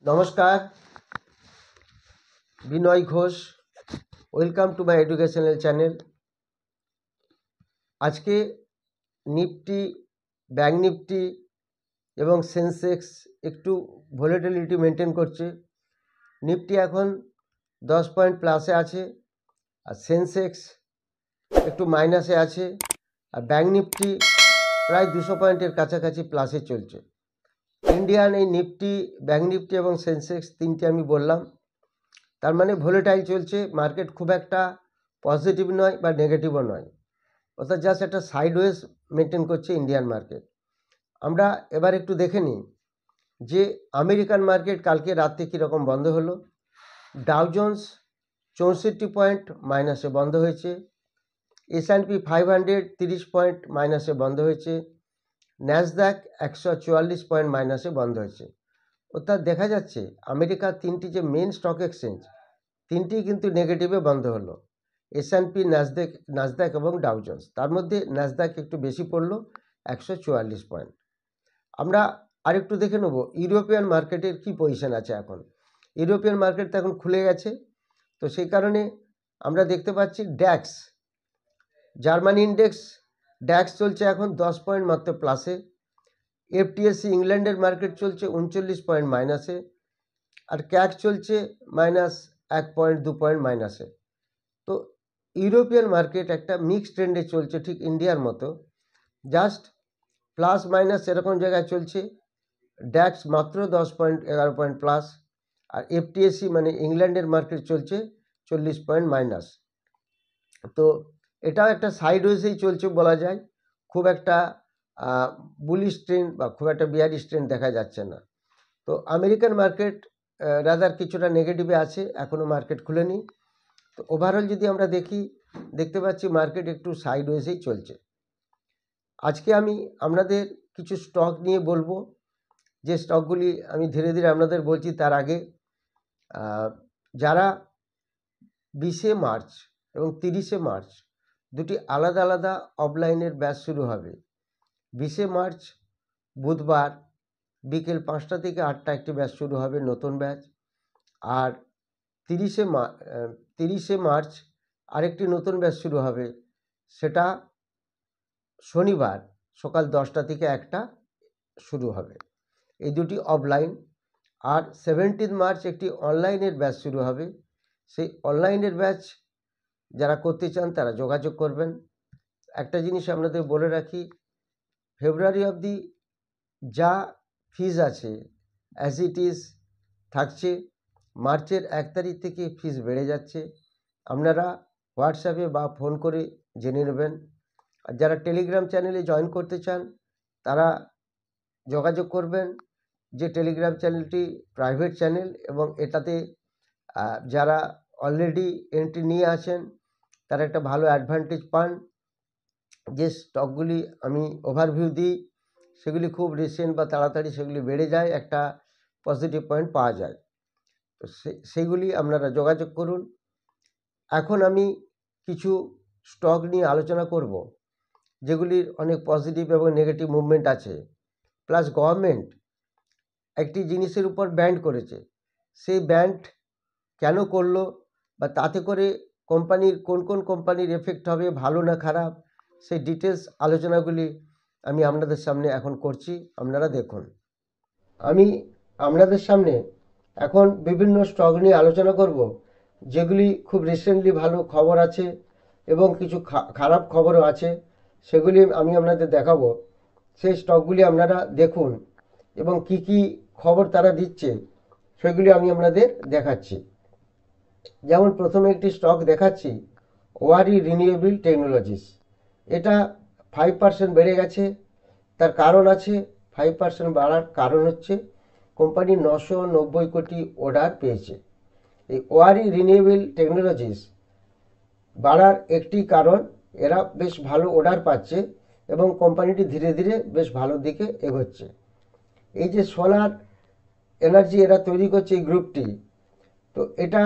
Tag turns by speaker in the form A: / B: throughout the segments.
A: নমস্কার, Binoy Ghosh. Welcome to my educational channel. আজকে Nifty, bank Nifty এবং সেন্সেক্স একটু ভোলেটিলিটি মেনটেন করছে। নিফটি এখন 10 পয়েন্ট প্লাসে আছে, আর সেন্সেক্স একটু মাইনাসে আছে, আর ব্যাঙ্ক নিফটি প্রায় 200 পয়েন্টের কাছাকাছি প্লাসে চলছে। ইন্ডিয়ান এই নিফটি, ব্যাঙ্ক নিফটি এবং সেন্সেক্স তিনটে আমি বললাম, তার মানে ভোলেটাইল চলছে। মার্কেট খুব একটা পজিটিভ নয় বা নেগেটিভও নয়, অর্থাৎ জাস্ট একটা সাইডওয়েজ মেনটেন করছে ইন্ডিয়ান মার্কেট। আমরা এবার একটু দেখে নিই যে আমেরিকান মার্কেট কালকে রাত্রে কীরকম বন্ধ হলো। ডাউ জোন্স 64 পয়েন্ট মাইনাসে বন্ধ হয়েছে, S&P 500 30 পয়েন্ট মাইনাসে বন্ধ হয়েছে, ন্যাসড্যাক 144 পয়েন্ট মাইনাসে বন্ধ হয়েছে। অর্থাৎ দেখা যাচ্ছে আমেরিকার তিনটি যে মেন স্টক এক্সচেঞ্জ, তিনটি কিন্তু নেগেটিভে বন্ধ হলো। S&P, নাসড্যাক এবং ডাউ জোন্স। তার মধ্যে নাসড্যাক একটু বেশি পড়লো, 144 পয়েন্ট। আমরা আরেকটু দেখে নেব ইউরোপিয়ান মার্কেটের কি পজিশন আছে এখন। ইউরোপিয়ান মার্কেট তো এখন খুলে গেছে, তো সেই কারণে আমরা দেখতে পাচ্ছি ড্যাক্স, জার্মানি ইন্ডেক্স ড্যাক্স চলছে এখন 10 পয়েন্ট মাত্র প্লাসে। FTSE ইংল্যান্ডের মার্কেট চলছে 39 পয়েন্ট মাইনাসে, আর ক্যাক চলছে -1 পয়েন্ট 2 পয়েন্ট মাইনাসে। তো ইউরোপিয়ান মার্কেট একটা মিক্সড ট্রেন্ডে চলছে, ঠিক ইন্ডিয়ার মতো, জাস্ট প্লাস মাইনাস এরকম জায়গায় চলছে। ড্যাক্স মাত্র 10 পয়েন্ট 11 পয়েন্ট প্লাস, আর FTSE মানে ইংল্যান্ডের মার্কেট চলছে 40 পয়েন্ট মাইনাস। তো এটাও একটা সাইডওয়েজেই চলছে বলা যায়, খুব একটা বুলিশ ট্রেন্ড বা খুব একটা বিয়ারিশ ট্রেন্ড দেখা যাচ্ছে না। তো আমেরিকান মার্কেট রাদার কিছুটা নেগেটিভে আছে, এখনও মার্কেট খুলেনি। তো ওভারঅল যদি আমরা দেখতে পাচ্ছি মার্কেট একটু সাইডওয়েজেই চলছে। আজকে আমি আপনাদের কিছু স্টক নিয়ে বলবো, যে স্টকগুলি আমি ধীরে ধীরে আপনাদের বলছি। তার আগে যারা 20শে মার্চ এবং 30শে মার্চ দুটি আলাদা আলাদা অফলাইনের ব্যাচ শুরু হবে। 20শে মার্চ বুধবার বিকেল 5টা থেকে 8টা একটি ব্যাচ শুরু হবে, নতুন ব্যাচ। আর 30শে মার্চ আরেকটি নতুন ব্যাচ শুরু হবে, সেটা শনিবার সকাল 10টা থেকে 1টা শুরু হবে। এই দুটি অফলাইন। আর 17 মার্চ একটি অনলাইনের ব্যাচ শুরু হবে। সেই অনলাইনের ব্যাচ যারা করতে চান তারা যোগাযোগ করবেন। একটা জিনিস আপনাদের বলে রাখি, ফেব্রুয়ারি অবধি যা ফিজ আছে অ্যাজ ইট ইজ থাকছে। মার্চের 1 তারিখ থেকে ফিজ বেড়ে যাচ্ছে। আপনারা হোয়াটসঅ্যাপে বা ফোন করে জেনে নেবেন। আর যারা টেলিগ্রাম চ্যানেলে জয়েন করতে চান তারা যোগাযোগ করবেন। যে টেলিগ্রাম চ্যানেলটি প্রাইভেট চ্যানেল, এবং এটাতে যারা অলরেডি এন্ট্রি নিয়ে আছেন তারা একটা ভালো অ্যাডভান্টেজ পান। যে স্টকগুলি আমি ওভারভিউ দিই সেগুলি খুব রিসেন্ট বা তাড়াতাড়ি সেগুলি বেড়ে যায়, একটা পজিটিভ পয়েন্ট পাওয়া যায়। তো সেইগুলি আপনারা যোগাযোগ করুন। এখন আমি কিছু স্টক নিয়ে আলোচনা করব যেগুলির অনেক পজিটিভ এবং নেগেটিভ মুভমেন্ট আছে, প্লাস গভর্নমেন্ট একটি জিনিসের উপর ব্যান্ড করেছে। সেই ব্যান্ড কেন করলো, বা তাতে করে কোম্পানির কোন কোন কোম্পানির এফেক্ট হবে, ভালো না খারাপ, সেই ডিটেলস আলোচনাগুলি আমি আপনাদের সামনে এখন করছি। আপনারা দেখুন। আমি আপনাদের সামনে এখন বিভিন্ন স্টক নিয়ে আলোচনা করব যেগুলি খুব রিসেন্টলি ভালো খবর আছে এবং কিছু খারাপ খবরও আছে, সেগুলি আমি আপনাদের দেখাবো। সেই স্টকগুলি আপনারা দেখুন এবং কি কি খবর তারা দিচ্ছে সেগুলি আমি আপনাদের দেখাচ্ছি। যেমন প্রথমে একটি স্টক দেখাচ্ছি, ওয়ারি রিনিউয়েবল টেকনোলজিস। এটা 5% বেড়ে গেছে। তার কারণ আছে, 5% বাড়ার কারণ হচ্ছে কোম্পানি 990 কোটি অর্ডার পেয়েছে। এই ওয়ারি রিনিউয়েবল টেকনোলজিস বাড়ার একটি কারণ, এরা বেশ ভালো অর্ডার পাচ্ছে এবং কোম্পানিটি ধীরে ধীরে বেশ ভালো দিকে এগোচ্ছে। এই যে সোলার এনার্জি এরা তৈরি করছে এই গ্রুপটি, তো এটা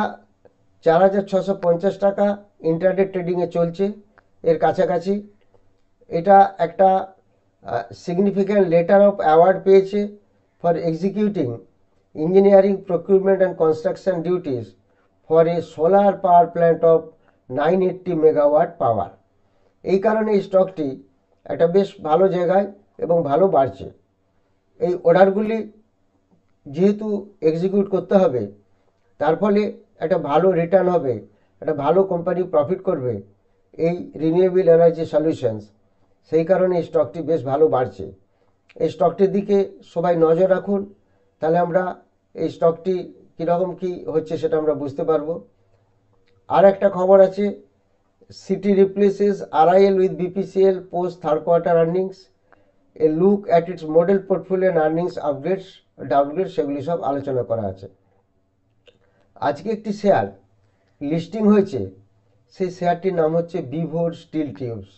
A: 4,650 টাকা ইন্টারডে ট্রেডিংয়ে চলছে, এর কাছাকাছি। এটা একটা সিগনিফিক্যান্ট লেটার অফ অ্যাওয়ার্ড পেয়েছে for executing engineering, procurement and construction duties for a solar power plant of 980 megawatt power। এই কারণে এই স্টকটি একটা বেশ ভালো জায়গায় এবং ভালো বাড়ছে। এই অর্ডারগুলি যেহেতু এক্সিকিউট করতে হবে, তার ফলে একটা ভালো রিটার্ন হবে, একটা ভালো কোম্পানি প্রফিট করবে এই রিনিউয়েবল এনার্জি সলিউশনস, সেই কারণে এই স্টকটি বেশ ভালো বাড়ছে। এই স্টকটির দিকে সবাই নজর রাখুন, তাহলে আমরা এই স্টকটি কীরকম কী হচ্ছে সেটা আমরা বুঝতে পারবো। আর একটা খবর আছে, city replaces RIL with BPCL post third quarter earnings, A look at it's model portfolio and earnings upgrades downgrade, সেগুলি সব আলোচনা করা আছে। আজকে একটি শেয়ার লিস্টিং হয়েছে, সেই শেয়ারটির নাম হচ্ছে বিভোর স্টিল টিউবস।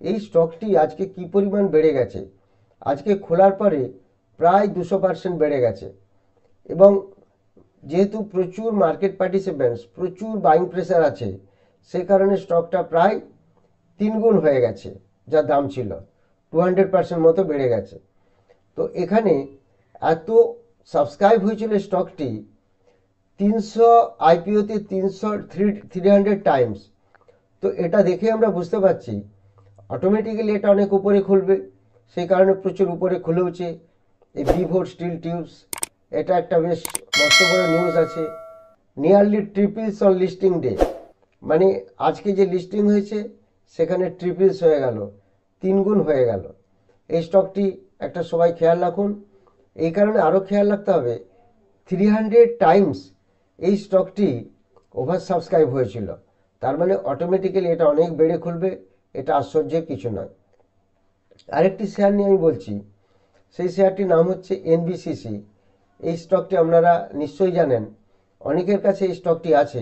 A: এই স্টকটি আজকে কি পরিমাণ বেড়ে গেছে, আজকে খোলার পরে প্রায় 200% বেড়ে গেছে, এবং যেহেতু প্রচুর মার্কেট পার্টিসিপেন্টস, প্রচুর বাইং প্রেসার আছে, সে কারণে স্টকটা প্রায় 3 গুণ হয়ে গেছে, যা দাম ছিল 200% মতো বেড়ে গেছে। তো এখানে এত সাবস্ক্রাইব হয়েছিল স্টকটি, 300 IPOতে 300 টাইমস। তো এটা দেখে আমরা বুঝতে পারছি অটোমেটিক্যালি এটা অনেক উপরে খুলবে, সেই কারণে প্রচুর উপরে খুলেওছে এই বিভোর স্টিল টিউবস। এটা একটা বেশ মস্ত বড় নিউজ আছে। নিয়ারলি ট্রিপলস অন লিস্টিং ডে, মানে আজকে যে লিস্টিং হয়েছে সেখানে ট্রিপলস হয়ে গেল, 3 গুণ হয়ে গেল। এই স্টকটি একটা সবাই খেয়াল রাখুন। এই কারণে আরও খেয়াল রাখতে হবে, 300 টাইমস এই স্টকটি ওভার সাবস্ক্রাইব হয়েছিল, তার মানে অটোমেটিক্যালি এটা অনেক বেড়ে খুলবে, এটা আশ্চর্যের কিছু নয়। আরেকটি শেয়ার নিয়ে আমি বলছি, সেই শেয়ারটির নাম হচ্ছে NBCC। এই স্টকটি আপনারা নিশ্চয়ই জানেন, অনেকের কাছে এই স্টকটি আছে।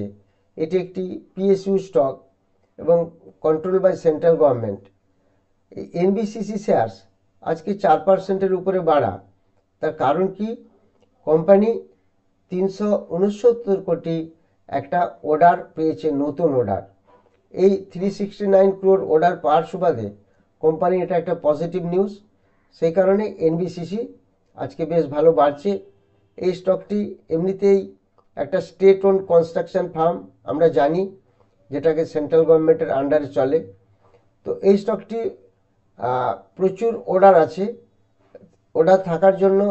A: এটি একটি PSU স্টক এবং কন্ট্রোল বাই সেন্ট্রাল গভর্নমেন্ট। এই NBCC শেয়ারস আজকে 4%-এর উপরে বাড়া। তার কারণ কি, কোম্পানি 369 কোটি একটা অর্ডার পেয়েছে, নতুন অর্ডার। এই 369 crore অর্ডার পাওয়ার সুবাদে কোম্পানি, এটা একটা পজিটিভ নিউজ, সেই কারণে NBCC আজকে বেশ ভালো বাড়ছে। এই স্টকটি এমনিতেই একটা স্টেট ওন কনস্ট্রাকশন ফার্ম, আমরা জানি, যেটাকে সেন্ট্রাল গভর্নমেন্টের আন্ডারে চলে। তো এই স্টকটি প্রচুর অর্ডার আছে, অর্ডার থাকার জন্য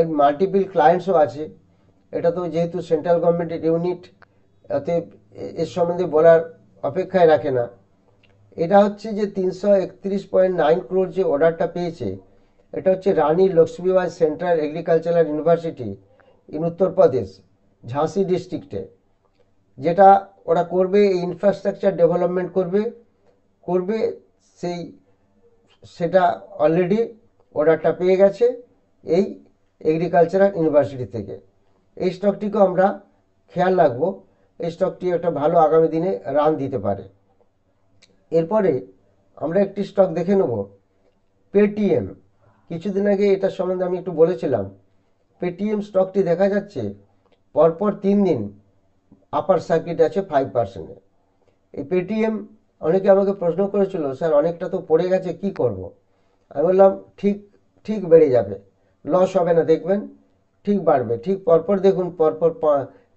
A: এর মাল্টিপল ক্লায়েন্টসও আছে। এটা তো যেহেতু সেন্ট্রাল গভর্নমেন্টের ইউনিট, অতএব এর সম্বন্ধে বলার অপেক্ষায় রাখে না। এটা হচ্ছে যে 331.9 crore যে অর্ডারটা পেয়েছে, এটা হচ্ছে Rani Lakshmibai central agricultural university in Uttar Pradesh, ঝাঁসি ডিস্ট্রিক্টে। যেটা ওরা করবে, এই ইনফ্রাস্ট্রাকচার ডেভেলপমেন্ট করবে সেটা অলরেডি অর্ডারটা পেয়ে গেছে এই এগ্রিকালচারাল ইউনিভার্সিটি থেকে। এই স্টকটিকেও আমরা খেয়াল রাখবো, এই স্টকটি একটা ভালো আগামী দিনে রান দিতে পারে। এরপরে আমরা একটি স্টক দেখে নেব, পেটিএম। কিছুদিন আগে এটার সম্বন্ধে আমি একটু বলেছিলাম। পেটিএম স্টকটি দেখা যাচ্ছে পরপর 3 দিন আপার সার্কিট আছে 5%-এ। এই পেটিএম, অনেকে আমাকে প্রশ্ন করেছিল, স্যার অনেকটা তো পড়ে গেছে, কি করব। আমি বললাম ঠিক বেড়ে যাবে, লস হবে না, দেখবেন ঠিক বাড়বে। ঠিক পরপর দেখুন, পরপর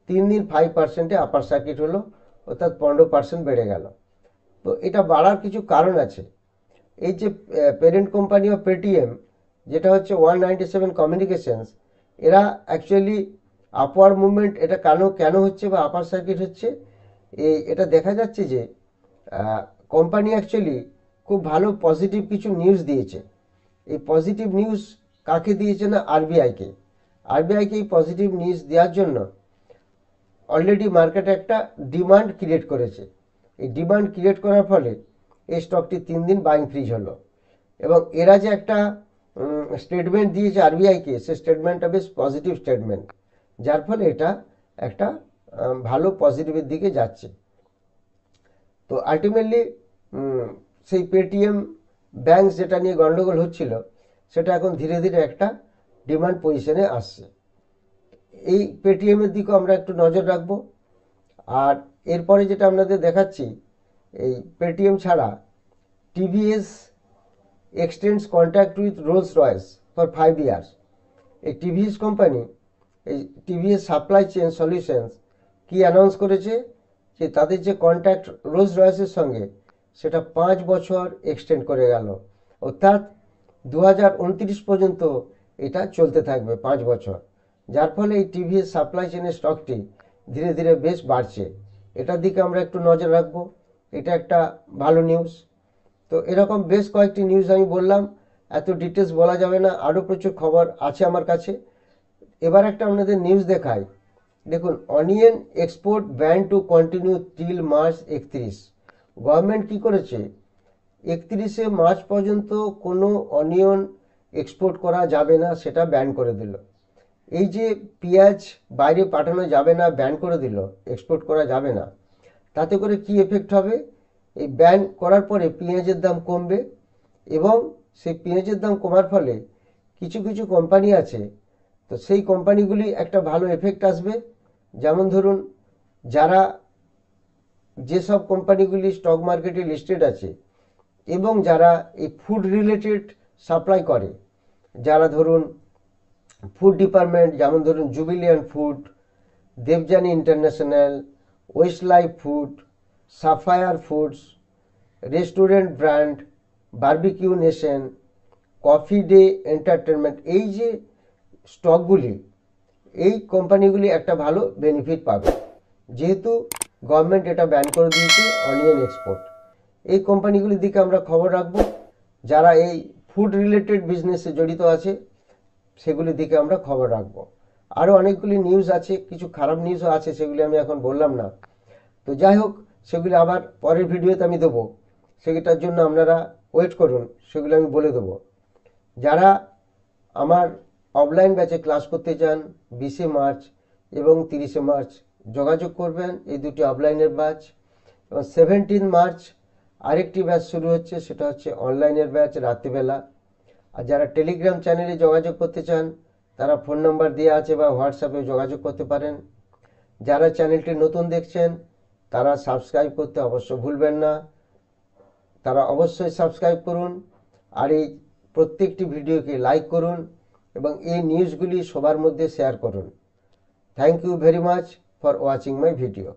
A: 3 দিন 5%-এ আপার সার্কিট হলো, অর্থাৎ 15% বেড়ে গেল। তো এটা বাড়ার কিছু কারণ আছে। এই যে প্যারেন্ট কোম্পানি অফ পেটিএম, যেটা হচ্ছে 197 কমিউনিকেশনস, এরা অ্যাকচুয়ালি আপওয়ার্ড মুভমেন্ট, এটা কেন হচ্ছে বা আপার সার্কিট হচ্ছে, এটা দেখা যাচ্ছে যে কোম্পানি অ্যাকচুয়ালি খুব ভালো পজিটিভ কিছু নিউজ দিয়েছে। এই পজিটিভ নিউজ কাকে দিয়েছে না, আরবিআইকে এই পজিটিভ নিউজ দেওয়ার জন্য অলরেডি মার্কেটে একটা ডিমান্ড ক্রিয়েট করেছে। এই ডিমান্ড ক্রিয়েট করার ফলে এই স্টকটি 3 দিন বাইং ফ্রিজ হলো, এবং এরা যে একটা স্টেটমেন্ট দিয়েছে আরবিআইকে, সে স্টেটমেন্টটা বেশ পজিটিভ স্টেটমেন্ট, যার ফলে এটা একটা ভালো পজিটিভের দিকে যাচ্ছে। তো আলটিমেটলি সেই পেটিএম ব্যাংক যেটা নিয়ে গন্ডগোল হচ্ছিল, সেটা এখন ধীরে ধীরে একটা ডিমান্ড পজিশনে আসছে। এই পেটিএমের দিকেও আমরা একটু নজর রাখবো। আর এরপরে যেটা আপনাদের দেখাচ্ছি, এই পেটিএম ছাড়া TVS extends contract with Rolls Royce for 5 years। এই টিভিএস কোম্পানি এই টিভিএস সাপ্লাই চেন সলিউশনস কি অ্যানাউন্স করেছে যে তাদের যে কন্ট্রাক্ট রোলস রয়েসের সঙ্গে সেটা 5 বছর এক্সটেন্ড করে গেল, অর্থাৎ 2029 পর্যন্ত এটা চলতে থাকবে 5 বছর। যার ফলে এই টিভিএস সাপ্লাই চেনের স্টকটি ধীরে ধীরে বেশ বাড়ছে। এটার দিকে আমরা একটু নজর রাখবো, এটা একটা ভালো নিউজ। তো এরকম বেশ কয়েকটি নিউজ আমি বললাম, এত ডিটেলস বলা যাবে না, আরও প্রচুর খবর আছে আমার কাছে। এবার একটা আপনাদের নিউজ দেখাই। দেখুন, onion export ban to continue till March 31। Government কি করেছে, 31শে মার্চ পর্যন্ত কোনো অনিয়ন এক্সপোর্ট করা যাবে না, সেটা ব্যান করে দিল। এই যে পেঁয়াজ বাইরে পাঠানো যাবে না, ব্যান করে দিল, এক্সপোর্ট করা যাবে না, তাতে করে কি এফেক্ট হবে, এই ব্যান করার পরে পেঁয়াজের দাম কমবে এবং সেই পেঁয়াজের দাম কমার ফলে কিছু কিছু কোম্পানি আছে, তো সেই কোম্পানিগুলি একটা ভালো এফেক্ট আসবে। যেমন ধরুন, যারা যেসব কোম্পানিগুলি স্টক মার্কেটে লিস্টেড আছে এবং যারা এই ফুড রিলেটেড সাপ্লাই করে, যারা ধরুন ফুড ডিপার্টমেন্ট, যেমন ধরুন Jubilant food, Devyani international, Westlife food, Sapphire foods, restaurant brand, Barbeque Nation, Coffee Day Entertainment, এই যে স্টকগুলি, এই কোম্পানিগুলি একটা ভালো বেনিফিট পাবে, যেহেতু গভর্নমেন্ট এটা ব্যান করে দিয়েছে অনিয়ন এক্সপোর্ট। এই কোম্পানিগুলির দিকে আমরা খবর রাখবো। যারা এই ফুড রিলেটেড বিজনেসে জড়িত আছে সেগুলির দিকে আমরা খবর রাখবো। আরও অনেকগুলি নিউজ আছে, কিছু খারাপ নিউজও আছে, সেগুলি আমি এখন বললাম না। তো যাই হোক, সেগুলি আবার পরের ভিডিওতে আমি দেবো, সেটার জন্য আপনারা ওয়েট করুন, সেগুলো আমি বলে দেবো। যারা আমার অফলাইন ব্যাচে ক্লাস করতে চান 20শে মার্চ এবং 30শে মার্চ যোগাযোগ করবেন, এই দুটি অফলাইনের ব্যাচ। এবং 17 মার্চ আরেকটি ব্যাচ শুরু হচ্ছে, সেটা হচ্ছে অনলাইনের ব্যাচ রাত্রিবেলা। আর যারা টেলিগ্রাম চ্যানেলে যোগাযোগ করতে চান তারা ফোন নাম্বার দেওয়া আছে বা হোয়াটসঅ্যাপে যোগাযোগ করতে পারেন। যারা চ্যানেলটি নতুন দেখছেন তারা সাবস্ক্রাইব করতে অবশ্য ভুলবেন না, তারা অবশ্যই সাবস্ক্রাইব করুন আর এই প্রত্যেকটি ভিডিওকে লাইক করুন এবং এই নিউজগুলি সবার মধ্যে শেয়ার করুন। Thank you very much for watching my video.